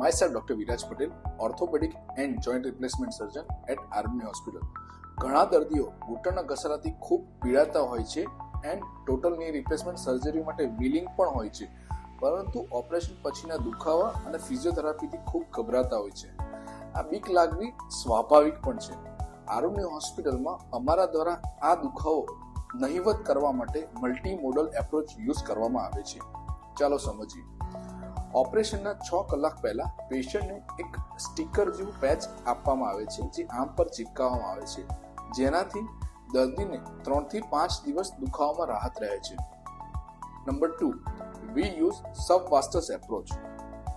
myself Dr. Viraj Patel, orthopedic and joint replacement surgeon at Army Hospital. ઘણા દર્દીઓ ઘૂંટણના ઘસારાથી ખૂબ પીડાતા હોય છે એન્ડ ટોટલ ની રિપ્લેસમેન્ટ સર્જરી માટે વિલિંગ પણ હોય છે, પરંતુ ઓપરેશન પછીના દુખાવા અને ફિઝિયોથેરાપીથી ખૂબ ગભરાતા હોય છે. આ બીક લાગવી સ્વાભાવિક પણ છે. આરોગ્ય હોસ્પિટલમાં અમારા દ્વારા આ દુખાવો નહિવત કરવા માટે મલ્ટી મોડલ એપ્રોચ યુઝ કરવામાં આવે છે. ચાલો સમજીએ. ઓપરેશનના 6 કલાક પહેલા પેશન્ટને એક સ્ટીકર જેવું પેચ આપવામાં આવે છે, જે આમ પર ચિપકાવવામાં આવે છે, જેનાથી દર્દીને 3 થી 5 દિવસ દુખાવામાં રાહત રહે છે. Number 2, we use subvastus approach.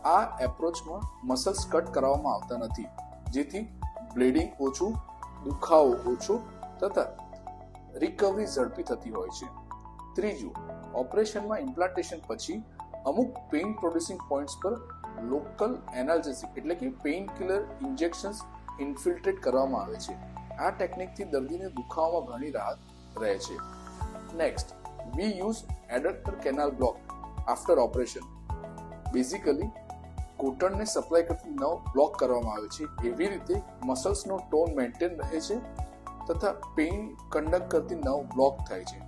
આ એપ્રોચમાં મસલ્સ કટ કરવામાં આવતા નથી, જેથી બ્લીડિંગ ઓછું, દુખાવો ઓછો તથા રિકવરી ઝડપી થતી હોય છે. ત્રીજું, ઓપરેશનમાં ઇમ્પ્લાન્ટેશન પછી અમુક પેઇન પ્રોડ્યુસિંગ પોઈન્ટ્સ પર લોકલ એનાલ્જેસિક એટલે કે પેઇન કિલર ઇન્જેક્શન્સ ઇન્ફિલ્ટ્રેટ કરવામાં આવે છે. આ ટેકનિકથી દર્દીને દુખાવામાં ઘણી રાહત રહે છે. Next, we use adductor canal block after operation. Basically ઘૂંટણને સપ્લાય કરતી નર્વ બ્લોક કરવામાં આવે છે. એવી રીતે મસલ્સનો ટોન મેન્ટેન રહે છે તથા પેઇન કંડક્ટ કરતી નર્વ બ્લોક થાય છે.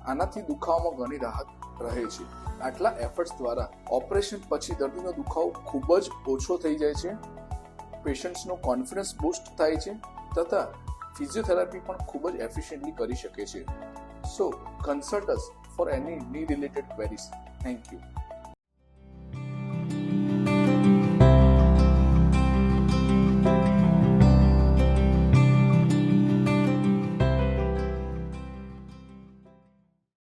આનાથી દુખાવામાં ઘણી રાહત રહે છે. આટલા એફર્ટ્સ દ્વારા ઓપરેશન પછી દર્દીનો દુખાવો ખૂબ જ ઓછો થઈ જાય છે, પેશન્ટ્સનો કોન્ફિડન્સ બૂસ્ટ થાય છે તથા ફિઝિયોથેરાપી પણ ખૂબ જ એફિશિયન્ટલી કરી શકે છે. સો કન્સલ્ટ અસ ફોર એની ની રિલેટેડ ક્વેરીઝ. Thank you.